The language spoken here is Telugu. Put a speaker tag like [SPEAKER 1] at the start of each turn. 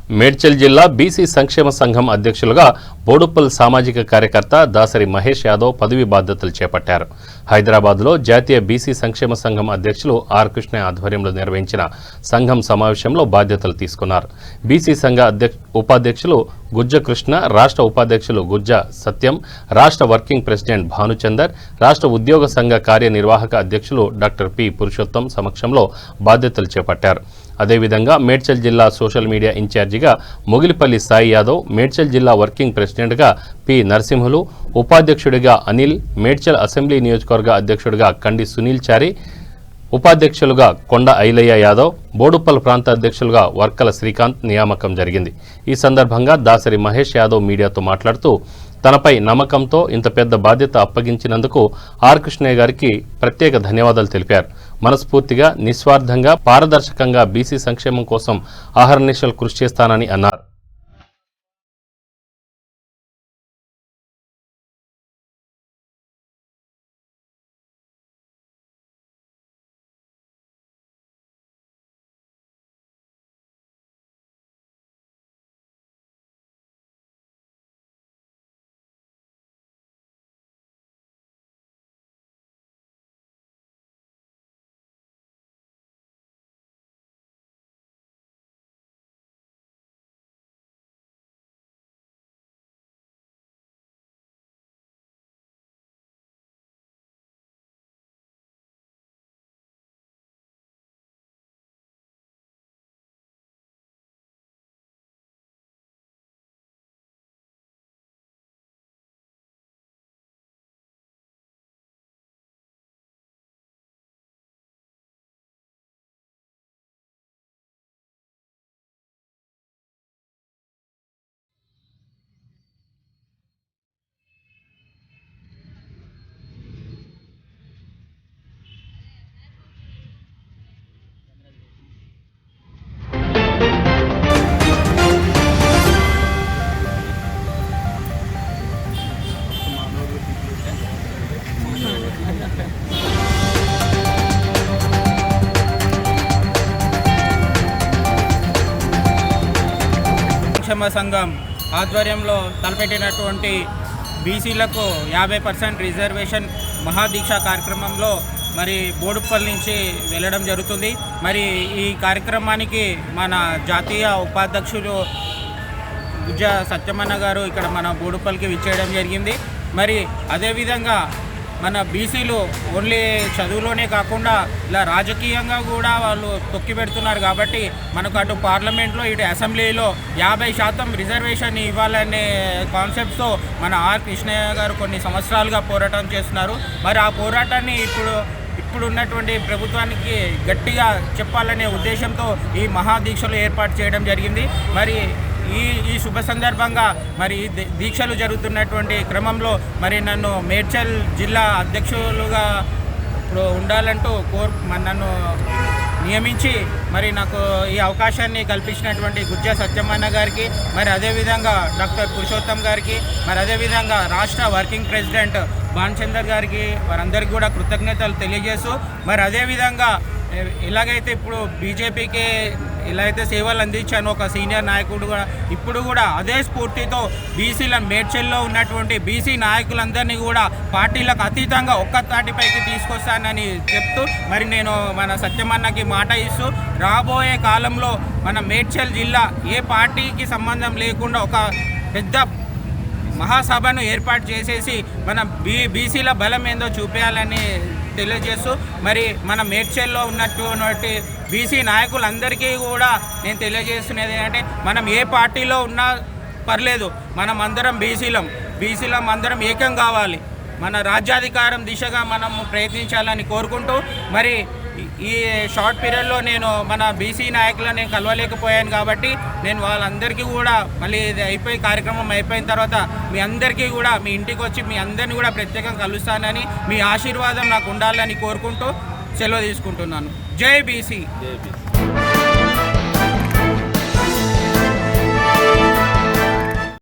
[SPEAKER 1] మేడ్చల్ జిల్లా బీసీ సంక్షేమ సంఘం అధ్యక్షులుగా బోడుప్పల్ సామాజిక కార్యకర్త దాసరి మహేష్ యాదవ్ పదవి బాధ్యతలు చేపట్టారు. హైదరాబాద్లో జాతీయ బీసీ సంక్షేమ సంఘం అధ్యక్షులు ఆర్ కృష్ణ ఆధ్వర్యంలో నిర్వహించిన సంఘం సమావేశంలో బాధ్యతలు తీసుకున్నారు. బీసీ సంఘ ఉపాధ్యక్షులు గుజ్జ కృష్ణ, రాష్ట్ర ఉపాధ్యక్షులు గుజ్జ సత్యం, రాష్ట్ర వర్కింగ్ ప్రెసిడెంట్ భానుచందర్, రాష్ట్ర ఉద్యోగ సంఘ కార్యనిర్వాహక అధ్యక్షులు డాక్టర్ పి పురుషోత్తం సమక్షంలో బాధ్యతలు చేపట్టారు. అదేవిధంగా మేడ్చల్ జిల్లా సోషల్ మీడియా ఇన్ఛార్జిగా మొగిలిపల్లి సాయి యాదవ్, మేడ్చల్ జిల్లా వర్కింగ్ ప్రెసిడెంట్గా పి నరసింహులు, ఉపాధ్యక్షుడిగా అనిల్, మేడ్చల్ అసెంబ్లీ నియోజకవర్గ అధ్యక్షుడిగా కండి సునీల్ చారి, ఉపాధ్యక్షులుగా కొండ ఐలయ్య యాదవ్, బోడుప్పల్ ప్రాంత అధ్యక్షులుగా వర్కల శ్రీకాంత్ నియామకం జరిగింది. ఈ సందర్భంగా దాసరి మహేష్ యాదవ్ మీడియాతో మాట్లాడుతూ తనపై నమ్మకంతో ఇంత పెద్ద బాధ్యత అప్పగించినందుకు ఆర్ కృష్ణయ్య గారికి ప్రత్యేక ధన్యవాదాలు తెలిపారు. మనస్ఫూర్తిగా, నిస్వార్థంగా, పారదర్శకంగా బీసీ సంక్షేమం కోసం అహర్నిశలు కృషి చేస్తానని అన్నారు.
[SPEAKER 2] సంక్షేమ సంఘం ఆధ్వర్యంలో తలపెట్టినటువంటి బీసీలకు 50% రిజర్వేషన్ మహాదీక్ష కార్యక్రమంలో మరి బోడుప్పల్ నుంచి వెళ్ళడం జరుగుతుంది. మరి ఈ కార్యక్రమానికి మన జాతీయ ఉపాధ్యక్షులు గుజ్జ సత్యమన్న గారు ఇక్కడ మన బోడుప్పల్కి విచ్చేయడం జరిగింది. మరి అదేవిధంగా మన బీసీలు ఓన్లీ చదువులోనే కాకుండా ఇలా రాజకీయంగా కూడా వాళ్ళు తొక్కి పెడుతున్నారు. కాబట్టి మనకు అటు పార్లమెంట్లో ఇటు అసెంబ్లీలో 50% రిజర్వేషన్ ఇవ్వాలనే కాన్సెప్ట్తో మన ఆర్ కృష్ణయ్య గారు కొన్ని సంవత్సరాలుగా పోరాటం చేస్తున్నారు. మరి ఆ పోరాటాన్ని ఇప్పుడు ఉన్నటువంటి ప్రభుత్వానికి గట్టిగా చెప్పాలనే ఉద్దేశంతో ఈ మహాదీక్షలు ఏర్పాటు చేయడం జరిగింది. మరి ఈ శుభ సందర్భంగా మరి దీక్షలు జరుగుతున్నటువంటి క్రమంలో మరి నన్ను మేడ్చల్ జిల్లా అధ్యక్షులుగా ఇప్పుడు ఉండాలంటూ నన్ను నియమించి మరి నాకు ఈ అవకాశాన్ని కల్పించినటువంటి గుజ్జ సత్యమన్న గారికి, మరి అదేవిధంగా డాక్టర్ పురుషోత్తం గారికి, మరి అదేవిధంగా రాష్ట్ర వర్కింగ్ ప్రెసిడెంట్ భానుచందర్ గారికి, వారందరికీ కూడా కృతజ్ఞతలు తెలియజేస్తూ, మరి అదేవిధంగా ఎలాగైతే ఇప్పుడు బీజేపీకి ఎలా అయితే సేవలు అందించానో ఒక సీనియర్ నాయకుడు కూడా ఇప్పుడు కూడా అదే స్ఫూర్తితో బీసీల మేడ్చల్లో ఉన్నటువంటి బీసీ నాయకులందరినీ కూడా పార్టీలకు అతీతంగా ఒక్క తాటిపైకి తీసుకొస్తానని చెప్తూ మరి నేను మన సత్యమన్నకి మాట ఇస్తూ రాబోయే కాలంలో మన మేడ్చల్ జిల్లా ఏ పార్టీకి సంబంధం లేకుండా ఒక పెద్ద మహాసభను ఏర్పాటు చేసేసి మన బీసీల బలం ఏందో చూపించాలని తెలియజేస్తూ మరి మన మేడ్చల్లో ఉన్నటువంటి బీసీ నాయకులందరికీ కూడా నేను తెలియజేస్తున్నది ఏంటంటే మనం ఏ పార్టీలో ఉన్నా పర్లేదు, మనం అందరం బీసీలం అందరం ఏకం కావాలి. మన రాజ్యాధికారం దిశగా మనం ప్రయత్నించాలని కోరుకుంటూ మరి ఈ షార్ట్ పీరియడ్లో నేను మన బీసీ నాయకులను కలవలేకపోయాను. కాబట్టి నేను వాళ్ళందరికీ కూడా మళ్ళీ ఇది కార్యక్రమం అయిపోయిన తర్వాత మీ అందరికీ కూడా మీ ఇంటికి వచ్చి మీ అందరినీ కూడా ప్రత్యేకంగా కలుస్తానని, మీ ఆశీర్వాదం నాకు ఉండాలని కోరుకుంటూ సెలవు తీసుకుంటున్నాను. జై బీసీ.